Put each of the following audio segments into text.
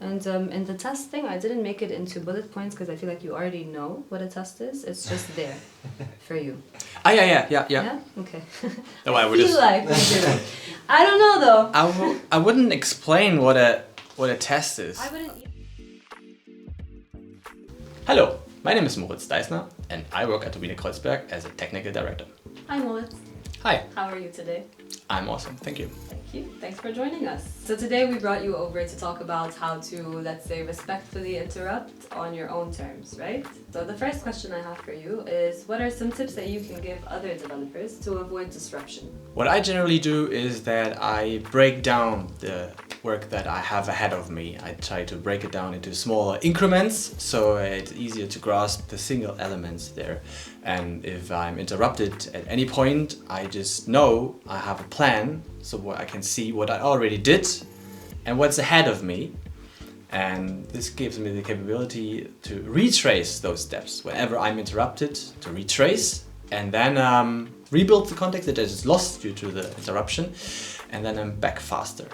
And in the test thing, I didn't make it into bullet points because I feel like you already know what a test is. It's just there for you. Ah, yeah. Yeah? Okay. No, I feel like we did. I don't know though. I wouldn't explain what a test is. I wouldn't. Hello, my name is Moritz Deißner and I work at Wiener Kreuzberg as a technical director. Hi Moritz. Hi. How are you today? I'm awesome, thank you. Thank you. Thanks for joining us. So today we brought you over to talk about how to, let's say, respectfully interrupt on your own terms, right? So the first question I have for you is, what are some tips that you can give other developers to avoid disruption? What I generally do is that I break down the work that I have ahead of me. I try to break it down into smaller increments so it's easier to grasp the single elements there. And if I'm interrupted at any point, I just know I have a plan so I can see what I already did and what's ahead of me. And this gives me the capability to retrace those steps whenever I'm interrupted, to retrace and then rebuild the context that is lost due to the interruption, and then I'm back faster.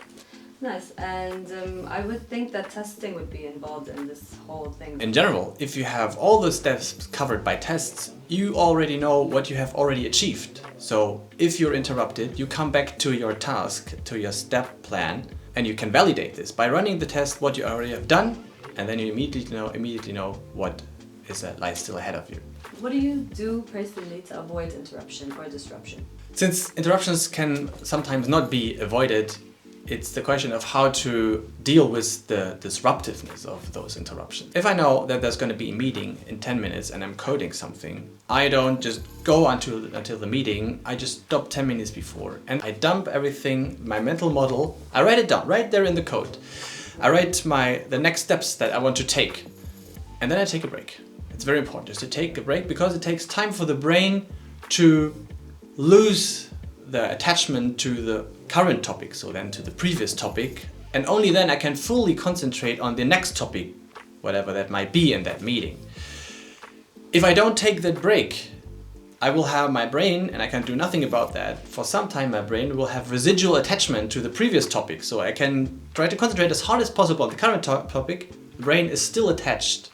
Nice, and I would think that testing would be involved in this whole thing. In general, if you have all the steps covered by tests, you already know what you have already achieved. So if you're interrupted, you come back to your task, to your step plan, and you can validate this by running the test, what you already have done, and then you immediately know what is lies still ahead of you. What do you do personally to avoid interruption or disruption? Since interruptions can sometimes not be avoided, it's the question of how to deal with the disruptiveness of those interruptions. If I know that there's going to be a meeting in 10 minutes and I'm coding something, I don't just go until the meeting, I just stop 10 minutes before and I dump everything, my mental model, I write it down right there in the code. I write the next steps that I want to take, and then I take a break. It's very important just to take a break because it takes time for the brain to lose the attachment to the current topic, so then to the previous topic, and only then I can fully concentrate on the next topic, whatever that might be in that meeting. If I don't take that break, I will have my brain, and I can do nothing about that, for some time my brain will have residual attachment to the previous topic, so I can try to concentrate as hard as possible on the current topic. The brain is still attached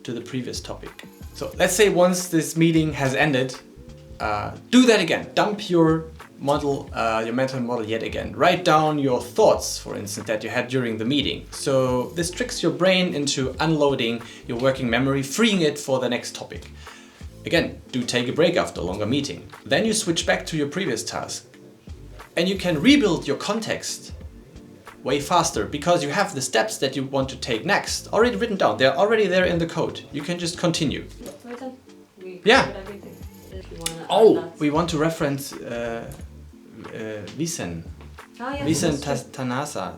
to the previous topic. So let's say once this meeting has ended, do that again. Dump your model, your mental model yet again. Write down your thoughts, for instance, that you had during the meeting. So this tricks your brain into unloading your working memory, freeing it for the next topic. Again, do take a break after a longer meeting. Then you switch back to your previous task. And you can rebuild your context way faster because you have the steps that you want to take next already written down. They're already there in the code. You can just continue. Yeah. We want to reference Vicen. Vicen Tanasa.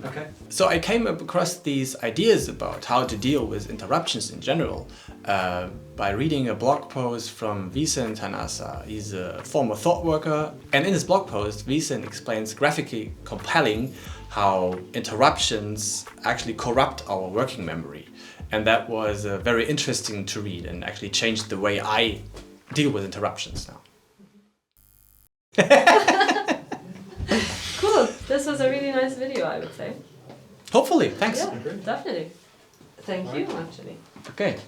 Okay. So I came across these ideas about how to deal with interruptions in general by reading a blog post from Vicen Tanasa. He's a former thought worker, and in his blog post, Vicen explains graphically compelling how interruptions actually corrupt our working memory. And that was very interesting to read and actually changed the way I deal with interruptions now. Cool. This was a really nice video, I would say. Hopefully, thanks. Yeah, definitely. Thank you, actually. Okay.